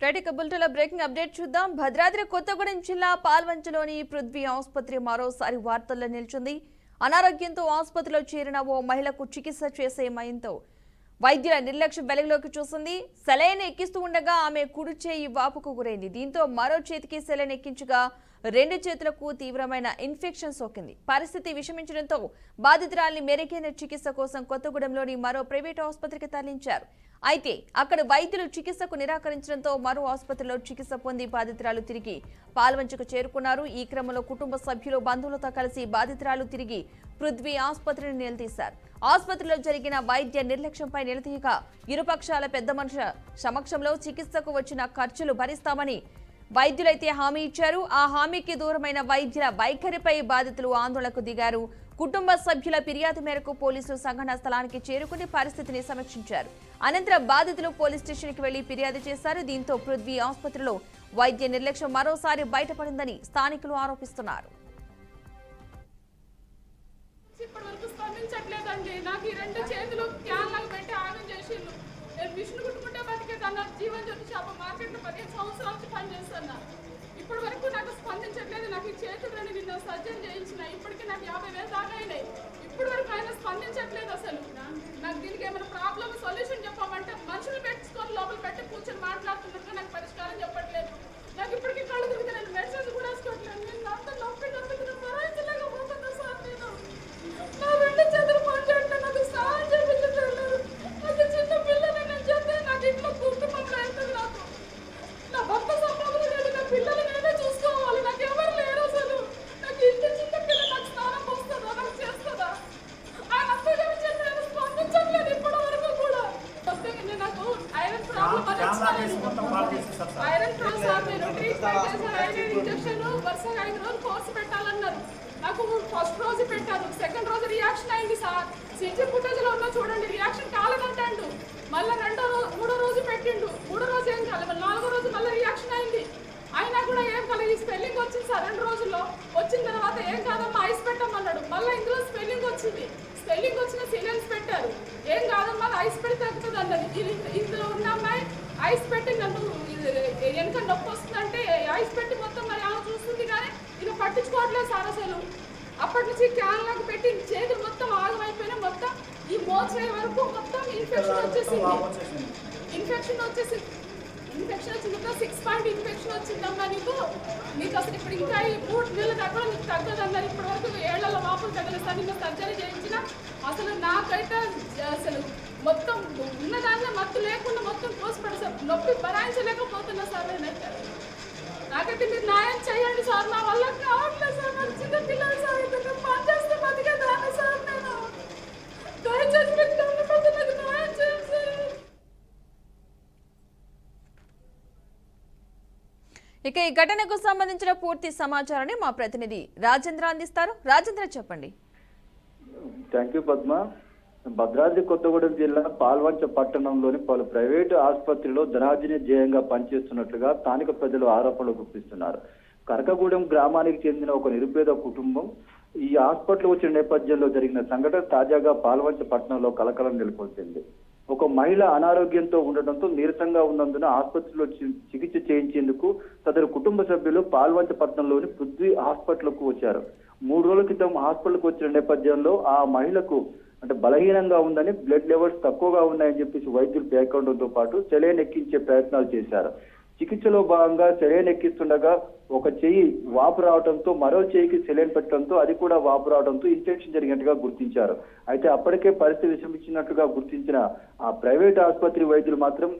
Right బులెటిన్లో breaking update చూద్దాం. భద్రాద్రి కొత్తగూడెం జిల్లా పాల్వంచలోని పృథ్వీ ఆసుపత్రి మరోసారి వార్తల్లో నిలిచింది. అనారోగ్యంతో ఆసుపత్రిలో చేరిన ఓ మహిళకు చికిత్స చేసే మయంతో వైద్యుల నిర్లక్ష్యం వెలుగులోకి చూసింది. సెలైన్ ఎక్కిస్తూ ఉండగా ఆమె కుడి చేయి వాపుకు గురైంది. దీంతో మరో చేతికి సెలైన్ ఎక్కించగా రెండు చేతులకు తీవ్రమైన ఇన్ఫెక్షన్ సోకింది. పరిస్థితి విషమించడంతో బాధితురాలిని మెరుగైన చికిత్స కోసం కొత్తగూడెంలోని మరో ప్రైవేట్ ఆసుపత్రికి తరలించారు. అయితే అక్కడ వైద్యులు చికిత్సకు నిరాకరించడంతో మరో ఆసుపత్రిలో చికిత్స పొంది బాధితురాలు తిరిగి పాల్వంచకు చేరుకున్నారు. ఈ క్రమంలో కుటుంబ సభ్యులు బంధువులతో కలిసి బాధితురాలు తిరిగి పృథ్వీ ఆసుపత్రిని నిలదీశారు. ఆసుపత్రిలో జరిగిన వైద్య నిర్లక్ష్యంపై నిలదీయగా ఇరుపక్షాల పెద్ద మనుషుల సమక్షంలో చికిత్సకు వచ్చిన ఖర్చులు భరిస్తామని వైద్యులైతే హామీ ఇచ్చారు. ఆ హామీకి దూరమైన వైద్యుల వైఖరిపై బాధితులు ఆందోళనకు దిగారు. కుటుంబ సభ్యుల ఫిర్యాదు మేరకు పోలీసులు సంఘటనా స్థలానికి చేరుకుని పరిస్థితిని సమీక్షించారు. అనంతరం బాధితులు పోలీస్ స్టేషన్కి వెళ్లి ఫిర్యాదు చేశారు. దీంతో పృథ్వీ ఆసుపత్రిలో వైద్య నిర్లక్ష్యం మరోసారి బయటపడిందని స్థానికులు ఆరోపిస్తున్నారు. ఇప్పటి వరకు నాకు స్పందించట్లేదు. నాకు ఈ చేతులు నిన్న సర్జరీ చేయించిన ఇప్పటికీ నాకు 50,000 దాకా అయినాయి. ఇప్పటి వరకు ఆయన స్పందించట్లేదు. అసలు నాకు దీనికి ఏమైనా ప్రాబ్లమ్ సొల్యూషన్ చెప్పమంటే మనుషులు పెట్టుకొని లోపల పెట్టి కూర్చొని మాట్లాడుతున్నట్టు నాకు పరిష్కారం చెప్పట్లేదు. నాకు ఇప్పటికీ కళ్ళు తిరిగి నేను మెడిసిన్స్ కూడా వేసుకోవట్లేదు. నేను అంత నొప్పి భరాయించలేకపోతున్నా సార్. నేను నా రెండు చేతులు పనిచేయట్లేదు. నాకు సహాయం చేయించట్లేదు. నాకు చిన్న పిల్లలు నేను చెప్తే నాకు ఇంట్లో కుటుంబం లేదు. నా భర్త సంపాదన లేదు. నా పిల్లలు నేనే చూసుకోవాలి. నాకు ఎవరు లేరు. అసలు నాకు ఇంటి చిన్న పిల్ల నాకు స్నానం పోస్తుందా, నాకు చేస్తుందా? ఆయన అంతేగాని చెప్పి స్పందించట్లేదు ఇప్పటి వరకు కూడా. వస్తే నాకు ఐరన్ ప్రాబ్లం ఐరన్ ప్రాబ్లం నేను ట్రీట్మెంట్ చేశాను. ఐరన్ ఇంజక్షన్ వరుసగా 5 రోజులు కోర్సు పెట్టాలన్నారు. నాకు ఫస్ట్ రోజు పెట్టారు. సెకండ్ రోజు రియాక్షన్ అయింది సార్. సిటీ ఫుటేజ్లో ఉన్నా చూడండి. రియాక్షన్ కాలేదంటాడు. మళ్ళీ మూడో రోజు పెట్టిండు. మూడో రోజు ఏం కాలేదు. 4వ రోజు మళ్ళీ రియాక్షన్ అయింది. అయినా కూడా ఏం కాలేదు. ఈ స్పెల్లింగ్ వచ్చింది సార్ 2 రోజుల్లో. వచ్చిన తర్వాత ఏం కాదమ్మా ఐస్ పెట్టమన్నాడు. మళ్ళీ ఇందులో స్పెల్లింగ్ వచ్చింది. స్పెల్లింగ్ వచ్చిన సిలెన్స్ పెట్టారు. ఏం కాదమ్మా ఐస్ పెట్టి తగ్గుతుంది అన్నది. ఇందులో ఉన్న అమ్మాయి ఐస్ పెట్టి నన్ను వెనక నొప్పి వస్తుందంటే ఐస్ పెట్టి మొత్తం మరి ఆమె చూస్తుంది కానీ ఇది పట్టించుకోవట్లేదు సార్. అసలు అప్పటి నుంచి క్యాన్లకు పెట్టి చేతులు మొత్తం ఆగమైపోయినా మొత్తం ఈ మోచే వరకు మొత్తం ఇన్ఫెక్షన్ వచ్చేసింది. ఇన్ఫెక్షన్ వచ్చింది. 6 పాయింట్ ఇన్ఫెక్షన్ వచ్చిందమ్మా నీకు అసలు ఇప్పుడు ఇంకా ఈ 3 నెలల దగ్గర నీకు తగ్గదన్నారు. ఇప్పటి వరకు 7 ఏళ్ల వాపులు తగ్గలేదు. నిన్న సర్జరీ చేయించిన అసలు నాకైతే అసలు మొత్తం ఉన్నదాంట్లో మత్తు లేకుండా మొత్తం కోసిపడి సార్. నొప్పి భరాయించలేకపోతున్నా సార్. నేనైతే నాకైతే మీరు న్యాయం చేయండి సార్. నా వల్ల కావట్లేదు సార్. నాకు చిన్న పిల్లలు సార్. పని చేస్తే బతికేదాన్ని సార్. నేను దయచేసి మీకు నాకు న్యాయం చేయండి సార్. ఇక ఈ ఘటనకు సంబంధించిన పూర్తి సమాచారాన్ని మా ప్రతినిధి రాజేంద్ర అందిస్తారు. రాజేంద్ర చెప్పండి. Thank you Padma. భద్రాద్రి కొత్తగూడెం జిల్లా పాల్వంచ పట్టణంలోని పలు ప్రైవేటు ఆసుపత్రిలో ధనార్జన ధ్యేయంగా పనిచేస్తున్నట్లుగా స్థానిక ప్రజలు ఆరోపణలు గుప్పిస్తున్నారు. కరకగూడెం గ్రామానికి చెందిన ఒక నిరుపేద కుటుంబం ఈ హాస్పిటల్ వచ్చిన నేపథ్యంలో జరిగిన సంఘటన తాజాగా పాల్వంచ పట్టణంలో కలకలం నెలకొల్పింది. ఒక మహిళ అనారోగ్యంతో ఉండటంతో నీరసంగా ఉన్నందున ఆసుపత్రిలో చికిత్స చేయించేందుకు సదరు కుటుంబ సభ్యులు పాల్వంచ పట్టణంలోని పృథ్వీ హాస్పిటల్కు వచ్చారు. 3 రోజుల క్రితం హాస్పిటల్కు వచ్చిన నేపథ్యంలో ఆ మహిళకు బలహీనంగా ఉందని, బ్లడ్ లెవెల్స్ తక్కువగా ఉన్నాయని చెప్పేసి వైద్యులు పేర్కొనడంతో పాటు సెలైన్ ఎక్కించే ప్రయత్నాలు చేశారు. చికిత్సలో భాగంగా సెలైన్ ఎక్కిస్తుండగా ఒక చెయ్యి వాపు రావడంతో మరో చెయ్యికి సెలైన్ పెట్టడంతో అది కూడా వాపు రావడంతో ఇన్ఫెక్షన్ జరిగినట్టుగా గుర్తించారు. అయితే అప్పటికే పరిస్థితి విషమించినట్టుగా గుర్తించిన ఆ ప్రైవేట్ ఆసుపత్రి వైద్యులు మాత్రం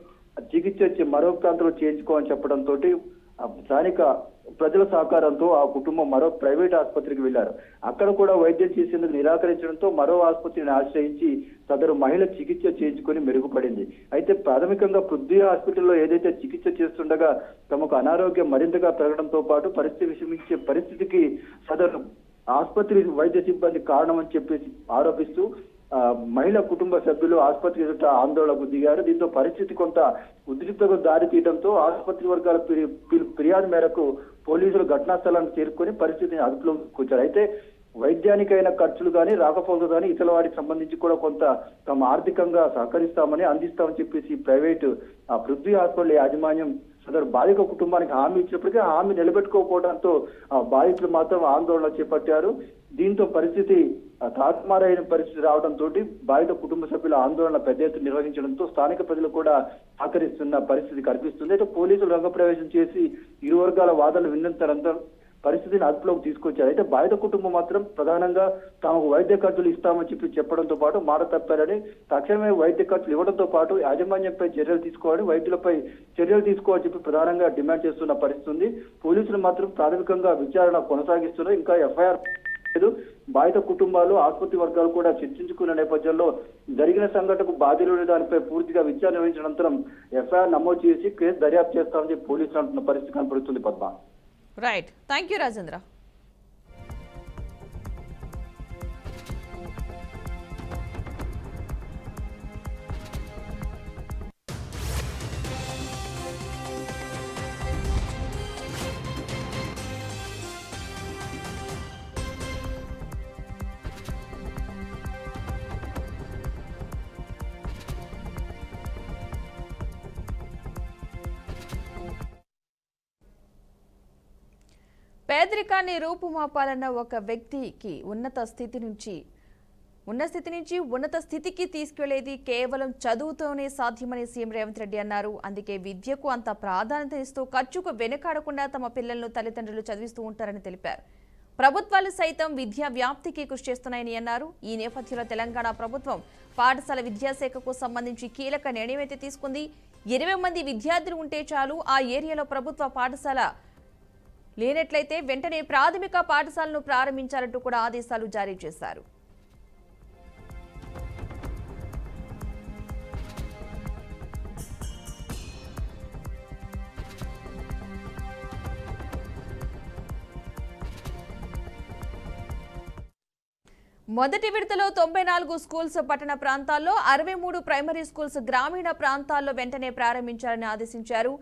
చికిత్స మరో ప్రాంతంలో చేయించుకోవాలని చెప్పడంతో స్థానిక ప్రజల సహకారంతో ఆ కుటుంబం మరో ప్రైవేట్ ఆసుపత్రికి వెళ్లారు. అక్కడ కూడా వైద్యం చేసేందుకు నిరాకరించడంతో మరో ఆసుపత్రిని ఆశ్రయించి సదరు మహిళ చికిత్స చేయించుకొని మెరుగుపడింది. అయితే ప్రాథమికంగా పృథ్వీ హాస్పిటల్లో ఏదైతే చికిత్స చేస్తుండగా తమకు అనారోగ్యం మరింతగా పెరగడంతో పాటు పరిస్థితి విషమించే పరిస్థితికి సదరు ఆసుపత్రి వైద్య సిబ్బంది కారణమని చెప్పేసి ఆరోపిస్తూ మహిళ కుటుంబ సభ్యులు ఆసుపత్రి ఎదుట ఆందోళనకు దిగారు. దీంతో పరిస్థితి కొంత ఉద్రిక్తకు దారి తీయడంతో ఆసుపత్రి వర్గాల ఫిర్యాదు మేరకు పోలీసులు ఘటనా స్థలానికి చేరుకొని పరిస్థితిని అదుపులోకి వచ్చారు. అయితే వైద్యానికైన ఖర్చులు కానీ రాకపోకలు కానీ ఇతర వాటికి సంబంధించి కూడా కొంత తమ ఆర్థికంగా సహకరిస్తామని అందిస్తామని చెప్పేసి ప్రైవేటు పృథ్వీ హాస్పిటల్ యాజమాన్యం సదరు బాధిత కుటుంబానికి హామీ ఇచ్చినప్పటికీ ఆ హామీ నిలబెట్టుకోకపోవడంతో బాధితులు మాత్రం ఆందోళన చేపట్టారు. దీంతో పరిస్థితి తారుమారైన పరిస్థితి రావడంతో బాధిత కుటుంబ సభ్యుల ఆందోళన పెద్ద ఎత్తున నిర్వహించడంతో స్థానిక ప్రజలు కూడా సహకరిస్తున్న పరిస్థితి కనిపిస్తుంది. అయితే పోలీసులు రంగప్రవేశం చేసి ఇరు వర్గాల వాదనలు విన్నంతరం పరిస్థితిని అదుపులోకి తీసుకొచ్చారు. అయితే బాధిత కుటుంబం మాత్రం ప్రధానంగా తాము వైద్య ఖర్చులు ఇస్తామని చెప్పడంతో పాటు మాట తప్పారని, తక్షణమే వైద్య ఖర్చులు ఇవ్వడంతో పాటు యాజమాన్యంపై చర్యలు తీసుకోవాలని, వైద్యులపై చర్యలు తీసుకోవాలని చెప్పి ప్రధానంగా డిమాండ్ చేస్తున్న పరిస్థితి ఉంది. పోలీసులు మాత్రం ప్రాథమికంగా విచారణ కొనసాగిస్తున్నారు. ఇంకా ఎఫ్ఐఆర్ బాధిత కుటుంబాలు ఆసుపత్రి వర్గాలు కూడా చర్చించుకున్న నేపథ్యంలో జరిగిన సంఘటనకు బాధ్యులు దానిపై పూర్తిగా విచారణ నిర్వహించిన అనంతరం ఎఫ్ఐఆర్ నమోదు చేసి కేసు దర్యాప్తు చేస్తామని చెప్పి పోలీసులు అంటున్న పరిస్థితి కనపడుతుంది. Padma. Right, thank you Rajendra. పేదరికాన్ని రూపుమాపాలన్న ఒక వ్యక్తికి ఉన్నత స్థితి నుంచి ఉన్నత స్థితికి తీసుకెళ్లేది కేవలం చదువుతోనే సాధ్యమని సీఎం రేవంత్ రెడ్డి అన్నారు. అందుకే విద్యకు అంత ప్రాధాన్యత ఇస్తూ ఖర్చుకు వెనుకాడకుండా తమ పిల్లలను తల్లిదండ్రులు చదివిస్తూ ఉంటారని తెలిపారు. ప్రభుత్వాలు సైతం విద్యా వ్యాప్తికి కృషి చేస్తున్నాయని అన్నారు. ఈ నేపథ్యంలో తెలంగాణ ప్రభుత్వం పాఠశాల విద్యాశాఖకు సంబంధించి కీలక నిర్ణయం అయితే తీసుకుంది. 20 మంది విద్యార్థులు ఉంటే చాలు, ఆ ఏరియాలో ప్రభుత్వ పాఠశాల లేనట్లయితే వెంటనే ప్రాథమిక పాఠశాలను ప్రారంభించాలంటూ కూడా ఆదేశాలు జారీ చేశారు. మొదటి విడతలో 94 స్కూల్స్ పట్టణ ప్రాంతాల్లో, 63 ప్రైమరీ స్కూల్స్ గ్రామీణ ప్రాంతాల్లో వెంటనే ప్రారంభించాలని ఆదేశించారు.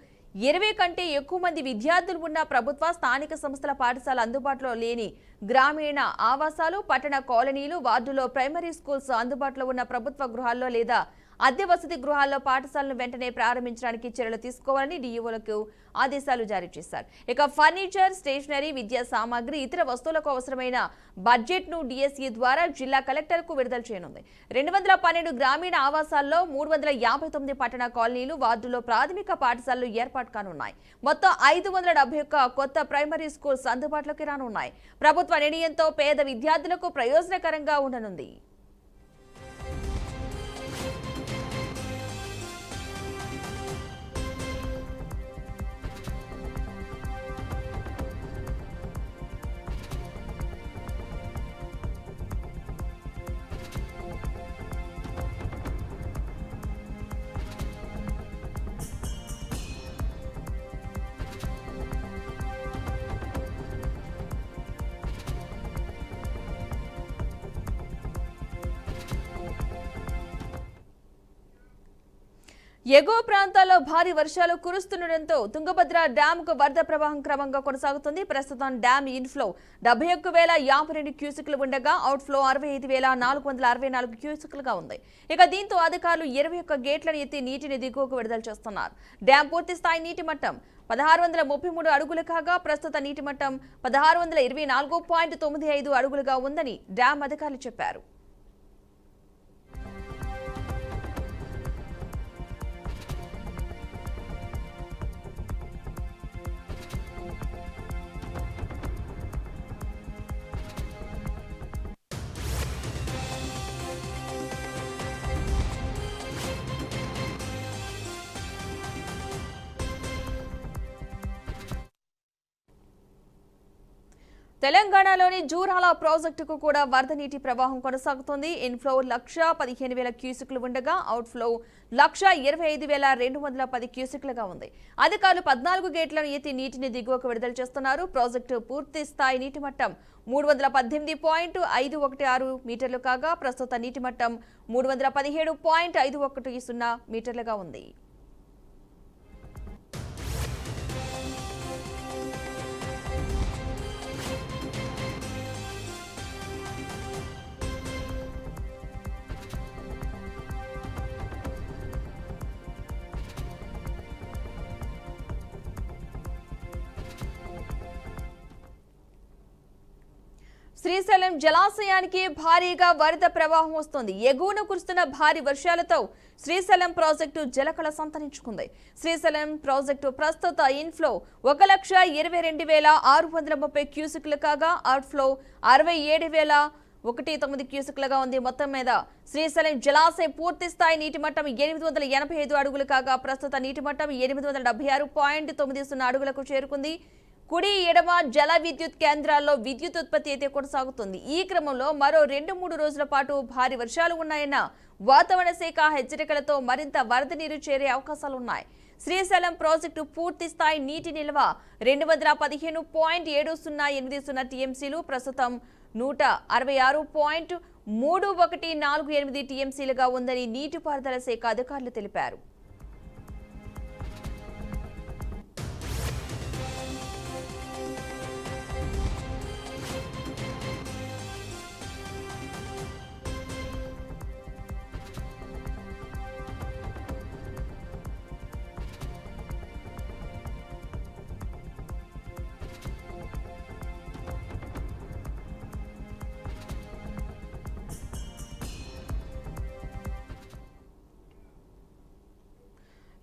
20 కంటే ఎక్కువ మంది విద్యార్థులు ఉన్న ప్రభుత్వ స్థానిక సంస్థల పాఠశాల అందుబాటులో లేని గ్రామీణ ఆవాసాలు, పట్టణ కాలనీలు, వార్డులో ప్రైమరీ స్కూల్స్ అందుబాటులో ఉన్న ప్రభుత్వ గృహాల్లో లేదా అద్దె వసతి గృహాల్లో పాఠశాలను వెంటనే ప్రారంభించడానికి చర్యలు తీసుకోవాలని డీఈఓలకు ఆదేశాలు జారీ చేశారు. ఇక ఫర్నిచర్, స్టేషనరీ, విద్యా సామాగ్రి, ఇతర వస్తువులకు అవసరమైన బడ్జెట్ ను డిఎస్ఈ ద్వారా జిల్లా కలెక్టర్కు విడుదల చేయనుంది. 212 గ్రామీణ ఆవాసాల్లో, 359 పట్టణ కాలనీలు, వార్డులో ప్రాథమిక పాఠశాలలు ఏర్పాటు కానున్నాయి. మొత్తం 571 కొత్త ప్రైమరీ స్కూల్స్ అందుబాటులోకి రానున్నాయి. ప్రభుత్వ నిర్ణయంతో పేద విద్యార్థులకు ప్రయోజనకరంగా ఉండనుంది. ఎగువ ప్రాంతాల్లో భారీ వర్షాలు కురుస్తుండటంతో తుంగభద్ర డ్యాంకు వరద ప్రవాహం క్రమంగా కొనసాగుతుంది. ప్రస్తుతం డ్యామ్ ఇన్ఫ్లో 71,052 క్యూసెక్లు ఉండగా అవుట్ఫ్లో 65,464 క్యూసెక్లుగా ఉంది. ఇక దీంతో అధికారులు 21 గేట్లను ఎత్తి నీటిని దిగువకు విడుదల చేస్తున్నారు. డ్యాం పూర్తి స్థాయి నీటి మట్టం 1633 అడుగులు కాగా ప్రస్తుత నీటి మట్టం 1624.95 అడుగులుగా ఉందని డ్యాం అధికారులు చెప్పారు. తెలంగాణలోని జూరాల ప్రాజెక్టుకు కూడా వరద నీటి ప్రవాహం కొనసాగుతోంది. ఇన్ఫ్లో 1,15,000 క్యూసెక్లు ఉండగా అవుట్ఫ్లో 1,25,210 క్యూసెక్లుగా ఉంది. అధికారులు 14 గేట్లను ఎత్తి నీటిని దిగువకు విడుదల చేస్తున్నారు. ప్రాజెక్టు పూర్తి స్థాయి నీటి మట్టం 318.516 మీటర్లు కాగా ప్రస్తుత నీటి మట్టం 317.510 మీటర్లుగా ఉంది. జలాశయానికి భారీగా వరద ప్రవాహం వస్తోంది. ఎగువన కురుస్తున్న భారీ వర్షాలతో శ్రీశైలం ప్రాజెక్టు జలకళ సంతరించుకుంది. శ్రీశైలం ప్రాజెక్టు ప్రస్తుత ఇన్ఫ్లో 1,22,630 క్యూసెక్లు కాగా అవుట్ఫ్లో 67,019 క్యూసెక్లుగా ఉంది. మొత్తం మీద శ్రీశైలం జలాశయం పూర్తి స్థాయి నీటి మట్టం 885 అడుగులు కాగా ప్రస్తుత నీటి మట్టం 876.90 అడుగులకు చేరుకుంది. కుడి ఎడమ జల విద్యుత్ కేంద్రాల్లో విద్యుత్ ఉత్పత్తి అయితే కొనసాగుతుంది. ఈ క్రమంలో మరో 2-3 రోజుల పాటు భారీ వర్షాలు ఉన్నాయన్న వాతావరణ శాఖ హెచ్చరికలతో మరింత వరద నీరు చేరే అవకాశాలున్నాయి. శ్రీశైలం ప్రాజెక్టు పూర్తి స్థాయి నీటి నిల్వ 215.7080 టీఎంసీలు ప్రస్తుతం 166.3148 టీఎంసీలుగా ఉందని నీటిపారుదల శాఖ అధికారులు తెలిపారు.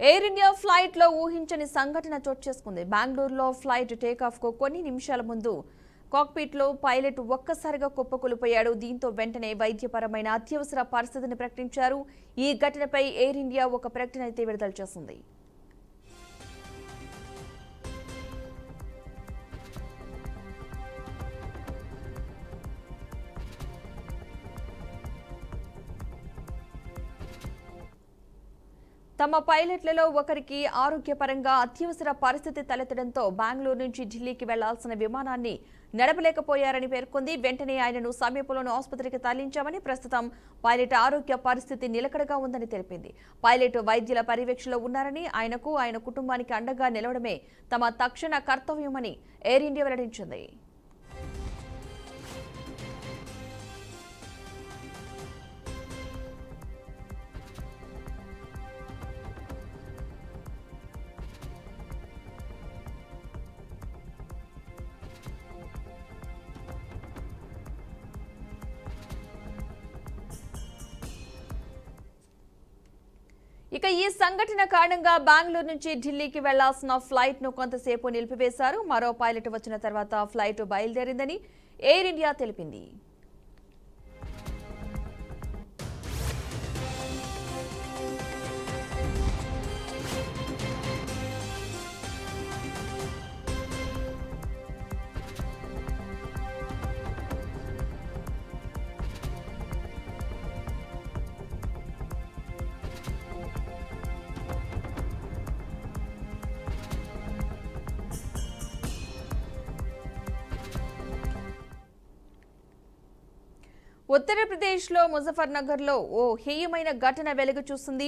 ఎయిర్ ఇండియా ఫ్లైట్ లో ఊహించని సంఘటన చోటు చేసుకుంది. బెంగళూరులో ఫ్లైట్ టేకాఫ్ కు కొన్ని నిమిషాల ముందు కాక్పిట్ లో పైలట్ ఒక్కసారిగా కుప్పకూలిపోయాడు. దీంతో వెంటనే వైద్యపరమైన అత్యవసర పరిస్థితిని ప్రకటించారు. ఈ ఘటనపై ఎయిర్ ఇండియా ఒక ప్రకటన అయితే విడుదల చేసింది. తమ పైలట్లలో ఒకరికి ఆరోగ్యపరంగా అత్యవసర పరిస్థితి తలెత్తడంతో బెంగళూరు నుంచి ఢిల్లీకి వెళ్లాల్సిన విమానాన్ని నడపలేకపోయారని పేర్కొంది. వెంటనే ఆయనను సమీపంలోని ఆసుపత్రికి తరలించామని, ప్రస్తుతం పైలట్ ఆరోగ్య పరిస్థితి నిలకడగా ఉందని తెలిపింది. పైలట్ వైద్యుల పర్యవేక్షణలో ఉన్నారని, ఆయనకు ఆయన కుటుంబానికి అండగా నిలవడమే తమ తక్షణ కర్తవ్యమని ఎయిర్ ఇండియా వెల్లడించింది. ఇక ఈ సంఘటన కారణంగా బెంగళూరు నుంచి ఢిల్లీకి వెళ్లాల్సిన ఫ్లైట్ ను కొంతసేపు నిలిపివేశారు. మరో పైలట్ వచ్చిన తర్వాత ఫ్లైట్ బయలుదేరిందని ఎయిర్ ఇండియా తెలిపింది. ఉత్తరప్రదేశ్లో ముజఫర్నగర్లో ఓ హేయమైన ఘటన వెలుగు చూసింది.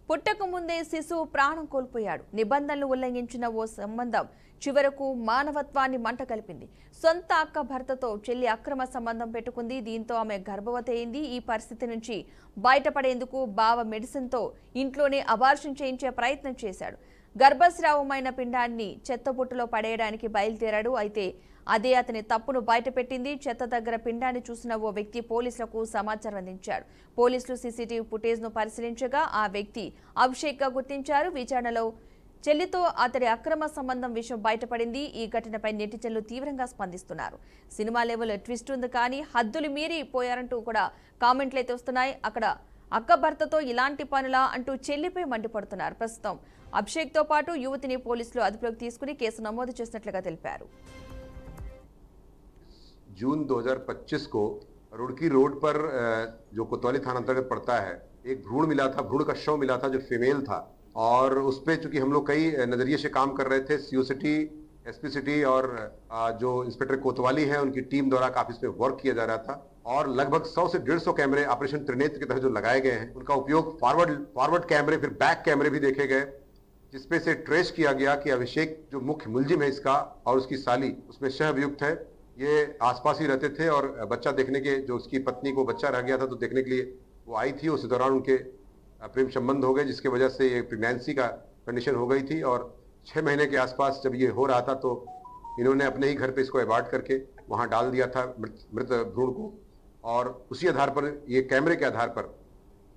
పుట్టక ముందే శిశువు ప్రాణం కోల్పోయాడు. నిబంధనలు ఉల్లంఘించిన ఓ సంబంధం చివరకు మానవత్వాన్ని మంట కలిపింది. సొంత అక్క భర్తతో చెల్లి అక్రమ సంబంధం పెట్టుకుంది. దీంతో ఆమె గర్భవతి అయింది. ఈ పరిస్థితి నుంచి బయటపడేందుకు బావ మెడిసిన్తో ఇంట్లోనే అబార్షన్ చేయించే ప్రయత్నం చేశాడు. గర్భస్రావమైన పిండాన్ని చెత్తబుట్టలో పడేయడానికి బయలుదేరాడు. అయితే అదే అతని తప్పును బయటపెట్టింది. చెత్త దగ్గర పిండాన్ని చూసిన ఓ వ్యక్తి పోలీసులకు సమాచారం అందించాడు. పోలీసులు సీసీటీవీ ఫుటేజ్ను పరిశీలించగా ఆ వ్యక్తి అభిషేక్గా గుర్తించారు. విచారణలో చెల్లితో అతడి అక్రమ సంబంధం విషయం బయటపడింది. ఈ ఘటనపై నెటిజన్లు తీవ్రంగా స్పందిస్తున్నారు. సినిమా లెవెల్ ట్విస్ట్ ఉంది కానీ హద్దులు మీరి పోయారంటూ కూడా కామెంట్లు అయితే వస్తున్నాయి. అక్కడ అక్క భర్తతో ఇలాంటి పనులా అంటూ చెల్లిపై మండిపడుతున్నారు. ప్రస్తుతం అభిషేక్తో పాటు యువతిని పోలీసులు అదుపులోకి తీసుకుని కేసు నమోదు చేసినట్లుగా తెలిపారు. जून 2025 को रुड़की रोड पर जो कोतवाली थाना अंतर्गत पड़ता है, एक भ्रूण मिला था, भ्रूण का शव मिला था जो फीमेल था। और उस पे चूंकि हम लोग कई नजरिए से काम कर रहे थे, सीओ सिटी, एसपी सिटी और जो इंस्पेक्टर कोतवाली है उनकी टीम द्वारा काफी इस पे वर्क किया जा रहा था। और लगभग 100 से 150 कैमरे ऑपरेशन त्रिनेत्र के तहत जो लगाए गए हैं, उनका उपयोग फॉरवर्ड कैमरे फिर बैक कैमरे भी देखे गए, जिसपे से ट्रेस किया गया कि अभिषेक जो मुख्य मुलजिम है इसका और उसकी साली उसमें सह अभियुक्त है, ये आसपास ही रहते थे। और बच्चा देखने के जो उसकी पत्नी को बच्चा रह गया था तो देखने के लिए वो आई थी। उस दौरान उनके प्रेम संबंध हो गए, जिसके वजह से ये प्रेगनेंसी का कंडीशन हो गई थी। और 6 महीने के आसपास जब ये हो रहा था तो इन्होंने अपने ही घर पे इसको अबॉर्ट करके वहां डाल दिया था मृत भ्रूण को, और उसी आधार पर ये कैमरे के आधार पर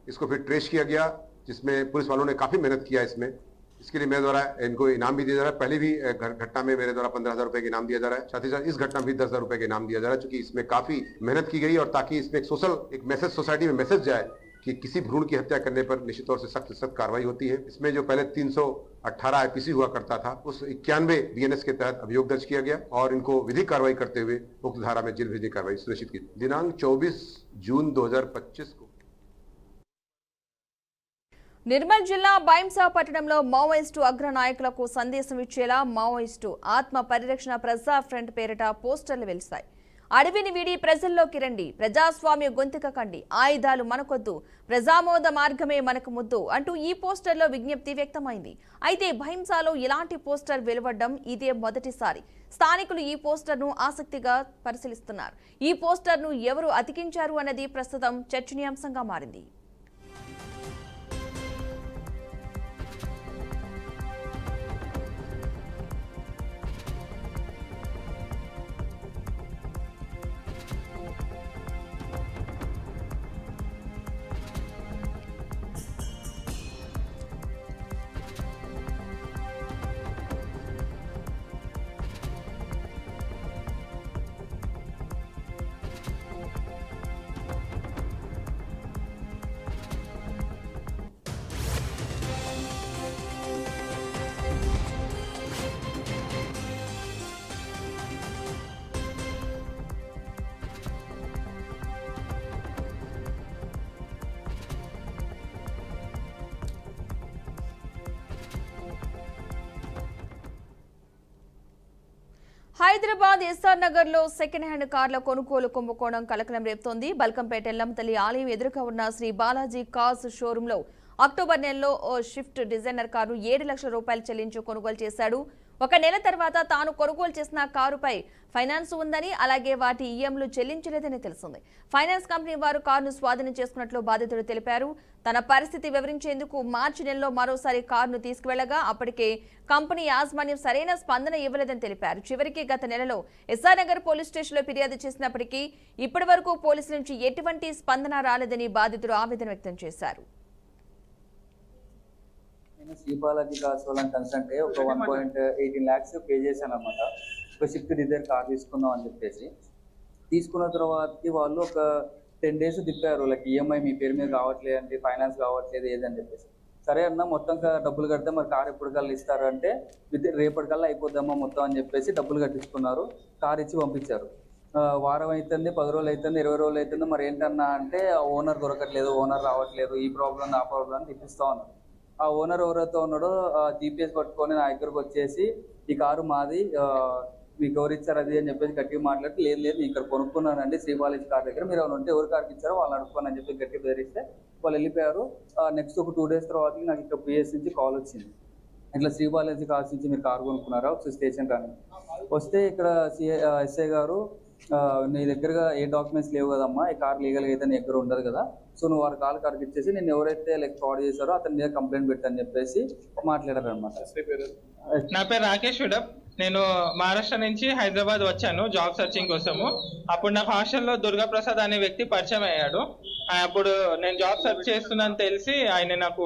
इसको फिर ट्रेस किया गया, जिसमें पुलिस वालों ने काफी मेहनत किया इसमें। इसके लिए मेरे द्वारा इनको इनाम भी दिया जा रहा है। पहले भी घटना में मेरे द्वारा 15,000 रुपए का इनाम दिया जा रहा है, साथ ही साथ इस घटना में भी 10,000 रुपए का इनाम दिया जा रहा है, क्योंकि इसमें काफी मेहनत की गई और ताकि इसमें एक मैसेज सोसाइटी में मैसेज जाए कि किसी भ्रूण की हत्या करने पर निश्चित तौर से सख्त कार्रवाई होती है। इसमें जो पहले 318 आईपीसी हुआ करता था, उस 91 बीएनएस के तहत अभियोग दर्ज किया गया और इनको विधिक कार्रवाई करते हुए उक्त धारा में जेल भेजने की कार्रवाई सुनिश्चित की। दिनांक 24 जून 2025 को నిర్మల్ జిల్లా బైంసా పట్టణంలో మావోయిస్టు అగ్ర నాయకులకు సందేశం ఇచ్చేలా మావోయిస్టు ఆత్మ పరిరక్షణ ప్రజా ఫ్రంట్ పేరిట పోస్టర్లు వెలిశాయి. అడవిని వీడి ప్రజల్లోకి రండి, ప్రజాస్వామ్య గొంతుక కండి, ఆయుధాలు మనకొద్దు, ప్రజామోద మార్గమే మనకు ముద్దు అంటూ ఈ పోస్టర్లో విజ్ఞప్తి వ్యక్తమైంది. అయితే భైంసాలో ఇలాంటి పోస్టర్ వెలువడడం ఇదే మొదటిసారి. స్థానికులు ఈ పోస్టర్ను ఆసక్తిగా పరిశీలిస్తున్నారు. ఈ పోస్టర్ను ఎవరు అతికించారు అన్నది ప్రస్తుతం చర్చనీయాంశంగా మారింది. హైదరాబాద్ ఎస్ఆర్ నగర్ లో సెకండ్ హ్యాండ్ కార్ల కొనుగోలు కుంభకోణం కలకలం రేపుతోంది. బల్కంపేట ఎల్లమ్మతల్లి ఆలయం ఎదురుగా ఉన్న శ్రీ బాలాజీ కార్స్ షోరూమ్ లో అక్టోబర్ నెలలో ఓ షిఫ్ట్ డిజైనర్ కారు 7 లక్షల రూపాయలు చెల్లించి కొనుగోలు చేశాడు. ఒక నెల తర్వాత తాను కొనుగోలు చేసిన కారుపై ఫైనాన్స్ ఉందని, అలాగే వాటి ఈఎంలు చెల్లించలేదని తెలిసింది. ఫైనాన్స్ కంపెనీ వారు కారును స్వాధీనం చేసుకున్నట్లు బాధితుడు తెలిపారు. తన పరిస్థితి వివరించేందుకు మార్చి నెలలో మరోసారి కారును తీసుకువెళ్లగా అప్పటికే కంపెనీ యాజమాన్యం సరైన స్పందన ఇవ్వలేదని తెలిపారు. చివరికి గత నెలలో ఎస్ఆర్ నగర్ పోలీస్ స్టేషన్లో ఫిర్యాదు చేసినప్పటికీ ఇప్పటి వరకు పోలీసుల నుంచి ఎటువంటి స్పందన రాలేదని బాధితుడు ఆవేదన వ్యక్తం చేశారు. నేను శ్రీబాలాజీ కార్స్ వాళ్ళని కన్సల్ట్ అయ్యి ఒక 1.18 lakhs పే చేశాను అనమాట. ఒక షిఫ్ట్ డిజైర్ కార్ తీసుకుందాం అని చెప్పేసి తీసుకున్న తర్వాతకి వాళ్ళు ఒక 10 days తిప్పారు. లైక్ ఈఎంఐ మీ పేరు మీద కావట్లేదు అంటే, ఫైనాన్స్ కావట్లేదు ఏదని చెప్పేసి. సరే అన్న మొత్తం డబ్బులు కడితే మరి కార్ ఎప్పటికల్లా ఇస్తారు అంటే, రేపటికల్లా అయిపోద్దామా మొత్తం అని చెప్పేసి డబ్బులు కట్టించుకున్నారు. కార్ ఇచ్చి పంపించారు. వారం అవుతుంది, 10 రోజులు అవుతుంది, 20 రోజులు అవుతుంది. మరి ఏంటన్నా అంటే ఓనర్ దొరకట్లేదు, ఓనర్ రావట్లేదు, ఈ ప్రాబ్లం ఆ ప్రాబ్లం అని తెప్పిస్తా ఉన్నారు. ఆ ఓనర్ ఎవరైతే ఉన్నాడో జీపీఎస్ పట్టుకొని నా దగ్గరకు వచ్చేసి ఈ కారు మాది, మీకు ఎవరు ఇచ్చారు అది అని చెప్పేసి గట్టిగా మాట్లాడి, లేదు నేను ఇక్కడ కొనుక్కున్నానండి శ్రీబాలాజీ కార్ దగ్గర, మీరు ఏమైనా ఉంటే ఎవరు కార్కి ఇచ్చారో వాళ్ళని అడుక్కోని అని చెప్పి గట్టిగా బెదిరిస్తే వాళ్ళు వెళ్ళిపోయారు. నెక్స్ట్ ఒక 2 days తర్వాత నాకు ఇక్కడ పిఎస్ నుంచి కాల్ వచ్చింది, ఇట్లా శ్రీబాలాజీ కార్స్ నుంచి మీరు కారు కొనుక్కున్నారా ఒకసారి స్టేషన్ కానీ. వస్తే ఇక్కడ ఎస్ఐ గారు, నీ దగ్గరగా ఏ డాక్యుమెంట్స్ లేవు కదమ్మా, ఈ కార్ లీగల్గా అయితే నీ దగ్గర ఉండదు కదా, సో నువ్వు వారి కార్కి ఇచ్చేసి నేను ఎవరైతే ఫ్రాడ్ చేశారో అతని మీద కంప్లైంట్ పెట్టని చెప్పేసి మాట్లాడారు అనమాట. నా పేరు రాకేష్ విడప్. నేను మహారాష్ట్ర నుంచి హైదరాబాద్ వచ్చాను జాబ్ సర్చింగ్ కోసము. అప్పుడు నాకు హాస్టల్లో దుర్గా ప్రసాద్ అనే వ్యక్తి పరిచయం అయ్యాడు. అప్పుడు నేను జాబ్ సెర్చ్ చేస్తున్నాను తెలిసి ఆయన నాకు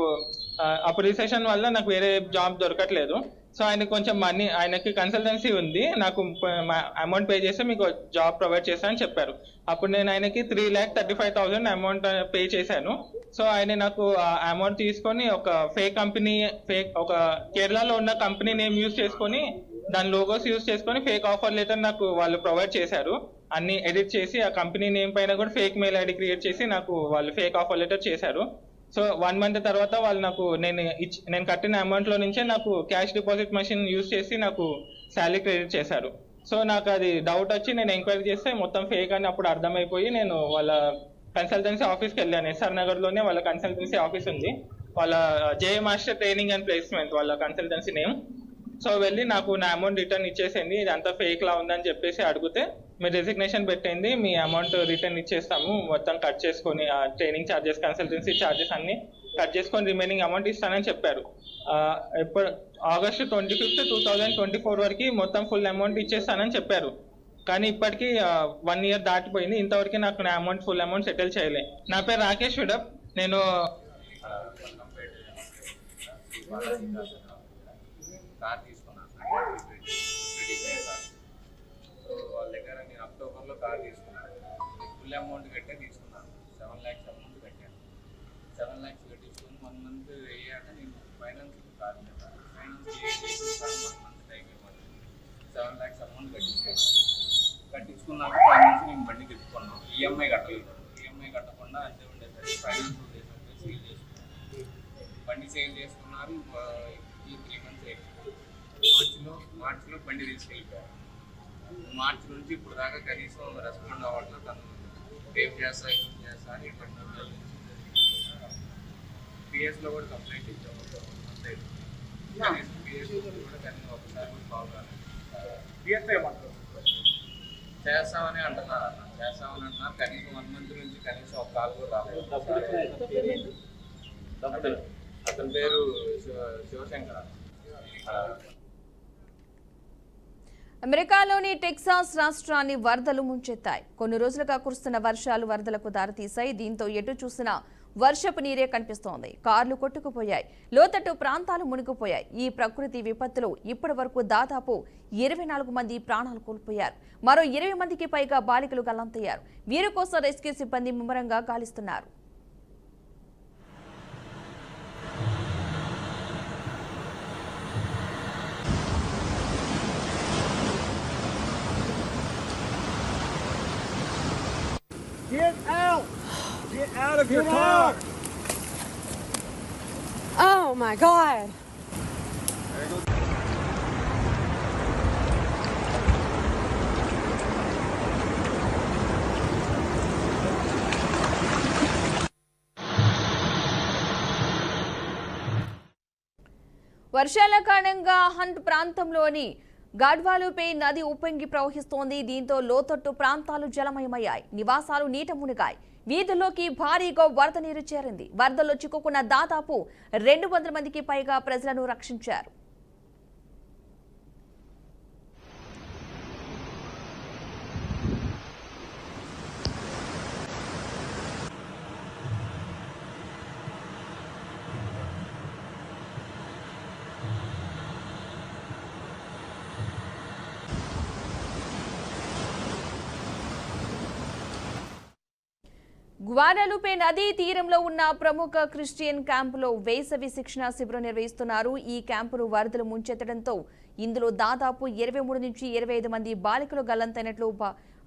అప్పుడు రిసెషన్ వల్ల నాకు వేరే జాబ్ దొరకట్లేదు. సో ఆయన కొంచెం మనీ, ఆయనకి కన్సల్టెన్సీ ఉంది, నాకు అమౌంట్ పే చేస్తే మీకు జాబ్ ప్రొవైడ్ చేస్తానని చెప్పారు. అప్పుడు నేను ఆయనకి 3,35,000 అమౌంట్ పే చేశాను. సో ఆయన నాకు అమౌంట్ తీసుకొని ఒక ఒక కేరళలో ఉన్న కంపెనీ నేమ్ యూజ్ చేసుకొని, దాని లోగోస్ యూజ్ చేసుకొని ఫేక్ ఆఫర్ లెటర్ నాకు వాళ్ళు ప్రొవైడ్ చేశారు. అన్ని ఎడిట్ చేసి ఆ కంపెనీ నేమ్ పైన కూడా ఫేక్ మెయిల్ ఐడి క్రియేట్ చేసి నాకు వాళ్ళు ఫేక్ ఆఫర్ లెటర్ చేశారు. సో 1 month తర్వాత వాళ్ళు నాకు నేను కట్టిన అమౌంట్లో నుంచే నాకు క్యాష్ డిపాజిట్ మెషిన్ యూజ్ చేసి నాకు శాలరీ క్రెడిట్ చేశారు. సో నాకు అది డౌట్ వచ్చి నేను ఎంక్వైరీ చేస్తే మొత్తం ఫేక్ అని అప్పుడు అర్థమైపోయి నేను వాళ్ళ కన్సల్టెన్సీ ఆఫీస్కి వెళ్ళాను. ఎస్ఆర్ నగర్లోనే వాళ్ళ కన్సల్టెన్సీ ఆఫీస్ ఉంది, వాళ్ళ జే మాస్టర్ ట్రైనింగ్ అండ్ ప్లేస్మెంట్ వాళ్ళ కన్సల్టెన్సీ నేమ్. సో వెళ్ళి నాకు నా అమౌంట్ రిటర్న్ ఇచ్చేసింది, ఇదంతా ఫేక్ లా ఉందని చెప్పేసి అడిగితే, మీరు రెసిగ్నేషన్ పెట్టింది, మీ అమౌంట్ రిటర్న్ ఇచ్చేస్తాము, మొత్తం కట్ చేసుకొని ఆ ట్రైనింగ్ ఛార్జెస్, కన్సల్టెన్సీ ఛార్జెస్ అన్ని కట్ చేసుకొని రిమైనింగ్ అమౌంట్ ఇస్తానని చెప్పారు. ఎప్పుడు August 25, 2024 వరకు మొత్తం ఫుల్ అమౌంట్ ఇచ్చేస్తానని చెప్పారు. కానీ ఇప్పటికీ 1 year దాటిపోయింది, ఇంతవరకు నాకు నా ఫుల్ అమౌంట్ సెటిల్ చేయలే. నా పేరు రాకేష్ విడప్. నేను కార్ తీసుకున్నాను. సో వాళ్ళ దగ్గర నేను అక్టోబర్లో కార్ తీసుకున్నాను. ఫుల్ అమౌంట్ కట్టే తీసుకున్నాను. 7 lakhs అమౌంట్ కట్టాను. 7 lakhs కట్టించుకుని 1 month అయ్యాక నేను finance car finance 1 month time ఇవ్వాలి. 7 lakhs అమౌంట్ కట్టించుకున్నాక ఫైనాన్స్ నేను బండి తెచ్చుకున్నాను. ఈఎంఐ కట్టలేదు. ఈఎంఐ కట్టకుండా అంతే ఉండేసరికి ఫైనాన్స్ సేల్ చేసుకున్నాను. బండి సేల్ చేసుకున్నారు. ఈ 3 months అయింది. మార్చిలో బండి తీసుకెళ్ళిపోయారు. మార్చి నుంచి ఇప్పుడు దాకా కనీసం రెస్పాండ్ అవ్వట్లేదు. తను రేపు చేస్తా ఏం చేస్తా అని పిఎస్లో కూడా కంప్లైంట్ ఇచ్చాము. కనీసం పిఎస్ కూడా కనీసం ఒకసారి కూడా కాల్ రాలేదు. పిఎస్ ఏమంటారు చేస్తామని అంటున్నారు. కనీసం 1 month నుంచి కనీసం ఒక కాల్ కూడా రాలేదు. అతని పేరు శివశంకర్. అమెరికాలోని టెక్సాస్ రాష్ట్రాన్ని వరదలు ముంచెత్తాయి. కొన్ని రోజులుగా కురుస్తున్న వర్షాలు వరదలకు దారితీశాయి. దీంతో ఎటు చూసినా వర్షపు నీరే కనిపిస్తోంది. కార్లు కొట్టుకుపోయాయి. లోతట్టు ప్రాంతాలు మునిగిపోయాయి. ఈ ప్రకృతి విపత్తులో ఇప్పటి వరకు దాదాపు 24 మంది ప్రాణాలు కోల్పోయారు. మరో 20 మందికి పైగా బాలికలు గల్లంతయ్యారు. వీరి కోసం రెస్క్యూ సిబ్బంది ముమ్మరంగా గాలిస్తున్నారు. Get out! Get out of your car! Oh my God! వర్షాల కారణంగా హంట్ ప్రాంతంలోని గాడ్వాలుపై నది ఉప్పొంగి ప్రవహిస్తోంది. దీంతో లోతట్టు ప్రాంతాలు జలమయమయ్యాయి. నివాసాలు నీట మునిగాయి. వీధుల్లోకి భారీగా వరద నీరు చేరింది. వరదల్లో చిక్కుకున్న దాదాపు 200 మందికి పైగా ప్రజలను రక్షించారు. గ్వాడలుపే నదీ తీరంలో ఉన్న ప్రముఖ క్రిస్టియన్ క్యాంపులో వేసవి శిక్షణ శిబిరం నిర్వహిస్తున్నారు. ఈ క్యాంపును వరదలు ముంచెత్తడంతో ఇందులో దాదాపు 23 నుంచి 25 మంది బాలికలు గల్లంతైనట్లు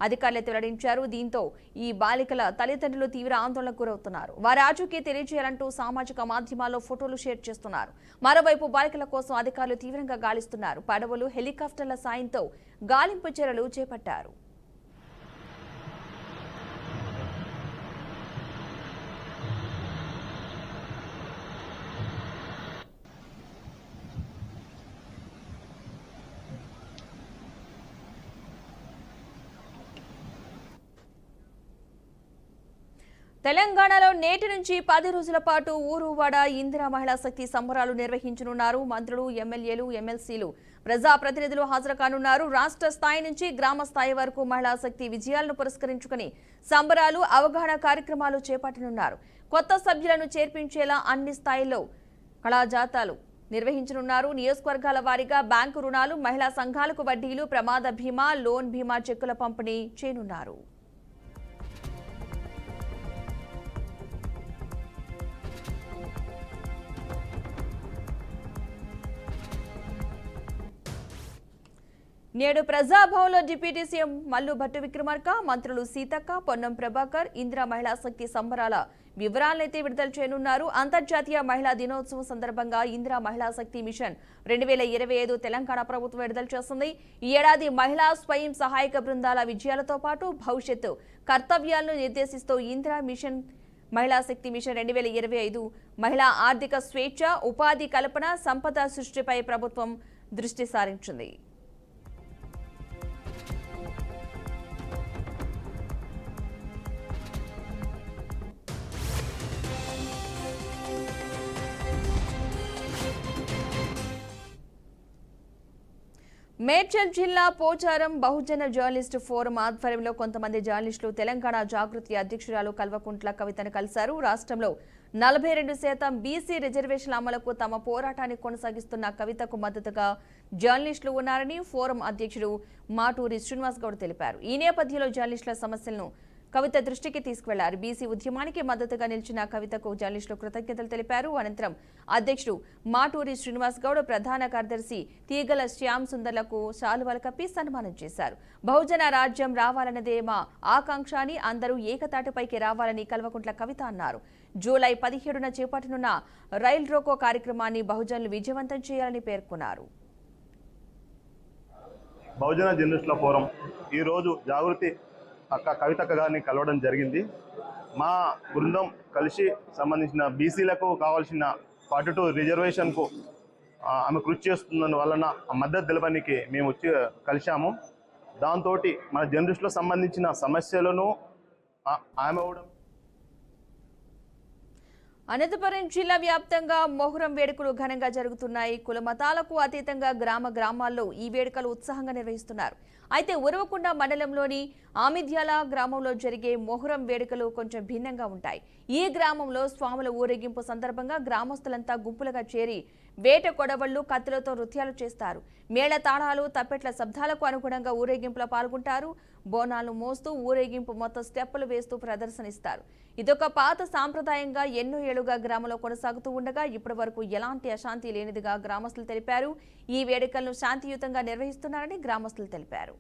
అధికారులు వెల్లడించారు. దీంతో ఈ బాలికల తల్లిదండ్రులు తీవ్ర ఆందోళనకు గురవుతున్నారు. వారి ఆచూకీ తెలియజేయాలంటూ సామాజిక మాధ్యమాల్లో ఫోటోలు షేర్ చేస్తున్నారు. మరోవైపు బాలికల కోసం అధికారులు తీవ్రంగా గాలిస్తున్నారు. పడవలు, హెలికాప్టర్ల సాయంతో గాలింపు చర్యలు చేపట్టారు. తెలంగాణలో నేటి నుంచి 10 రోజుల పాటు ఊరువాడ ఇందిరా మహిళా శక్తి సంబరాలు నిర్వహించనున్నారు. మంత్రులు, ఎమ్మెల్యేలు, ఎమ్మెల్సీలు, ప్రజాప్రతినిధులు హాజరు కానున్నారు. రాష్ట్ర స్థాయి నుంచి గ్రామ స్థాయి వరకు మహిళా శక్తి విజయాలను పురస్కరించుకుని సంబరాలు, అవగాహన కార్యక్రమాలు చేపట్టనున్నారు. కొత్త సభ్యులను చేర్పించేలా అన్ని స్థాయిల్లో కళాజాతాలు నిర్వహించనున్నారు. నియోజకవర్గాల వారీగా బ్యాంకు రుణాలు, మహిళా సంఘాలకు వడ్డీలు, ప్రమాద బీమా, లోన్ బీమా చెక్కుల పంపిణీ చేయనున్నారు. నేడు ప్రజాభవన్లో డిప్యూటీ సీఎం మల్లు భట్టి విక్రమార్క, మంత్రులు సీతక్క, పొన్నం ప్రభాకర్ ఇందిరా మహిళా శక్తి సంబరాల వివరాలైతే విడుదల చేయనున్నారు. అంతర్జాతీయ మహిళా దినోత్సవం సందర్భంగా ఇందిరా మహిళా శక్తి మిషన్ 2025 తెలంగాణ ప్రభుత్వం విడుదల చేస్తుంది. ఈ ఏడాది మహిళా స్వయం సహాయక బృందాల విజయాలతో పాటు భవిష్యత్తు కర్తవ్యాలను నిర్దేశిస్తూ ఇందిరా మిషన్ మహిళా శక్తి మిషన్ 2025 మహిళా ఆర్థిక స్వేచ్ఛ, ఉపాధి కల్పన, సంపద సృష్టిపై ప్రభుత్వం దృష్టి సారించింది. మేడ్చల్ జిల్లా పోచారం బహుజన జర్నలిస్టు ఫోరం ఆధ్వర్యంలో కొంతమంది జర్నలిస్టులు తెలంగాణ జాగృతి అధ్యక్షురాలు కల్వకుంట్ల కవితను కలిశారు. రాష్ట్రంలో 42% బీసీ రిజర్వేషన్ల అమలుకు తమ పోరాటాన్ని కొనసాగిస్తున్న కవితకు మద్దతుగా జర్నలిస్టులు ఉన్నారని ఫోరం అధ్యక్షుడు మాటూరి శ్రీనివాస్ గౌడ్ తెలిపారు. ఈ నేపథ్యంలో జర్నలిస్టుల సమస్యలను కవిత దృష్టికి తీసుకువెళ్లారు. బీసీ ఉద్యమానికి మద్దతుగా నిలిచిన కవితకు జర్నలిస్టులు కృతజ్ఞతలు తెలిపారు. అనంతరం అధ్యక్షుడు మాటూరి శ్రీనివాస్ గౌడ్, ప్రధాన కార్యదర్శి తీగల శ్యామ్ సుందర్లకు శాలువాలు కప్పి సన్మానం చేశారు. బహుజన రాజ్యం రావాలన్నదే మా ఆకాంక్ష అని, అందరూ ఏకతాటిపైకి రావాలని కల్వకుంట్ల కవిత అన్నారు. జూలై 17న చేపట్టనున్న రైల్ రోకో కార్యక్రమాన్ని బహుజనులు విజయవంతం చేయాలని పేర్కొన్నారు. బహుజన జర్నలిస్టుల ఫోరం ఈరోజు జాగృతి కవితక్క గారిని కలవడం జరిగింది. మా బృందం కలిసి సంబంధించిన బీసీలకు కావాల్సిన 42 రిజర్వేషన్కు ఆమె కృషి చేస్తున్న వలన మద్దతు తెలపడానికి మేము వచ్చి కలిశాము. దాంతో మన జర్నలిస్టులకు సంబంధించిన సమస్యలను ఆమె అనంతపురం జిల్లా వ్యాప్తంగా మొహరం వేడుకలు ఘనంగా జరుగుతున్నాయి. కుల మతాలకు అతీతంగా గ్రామాల్లో ఈ వేడుకలు ఉత్సాహంగా నిర్వహిస్తున్నారు. అయితే ఉరవకొండ మండలంలోని ఆమిద్యాల గ్రామంలో జరిగే మొహరం వేడుకలు కొంచెం భిన్నంగా ఉంటాయి. ఈ గ్రామంలో స్వాముల ఊరేగింపు సందర్భంగా గ్రామస్తులంతా గుంపులుగా చేరి వేట కొడవళ్లు, కత్తులతో నృత్యాలు చేస్తారు. మేళ తాళాలు, తప్పెట్ల శబ్దాలకు అనుగుణంగా ఊరేగింపులో పాల్గొంటారు. బోనాలను మోస్తూ ఊరేగింపు మొత్తం స్టెప్పులు వేస్తూ ప్రదర్శనిస్తారు. ఇదొక పాత సాంప్రదాయంగా ఎన్నో ఏళ్లుగా గ్రామంలో కొనసాగుతూ ఉండగా ఇప్పటి వరకు ఎలాంటి అశాంతి లేనిదిగా గ్రామస్తులు తెలిపారు. ఈ వేడుకలను శాంతియుతంగా నిర్వహిస్తున్నారని గ్రామస్తులు తెలిపారు.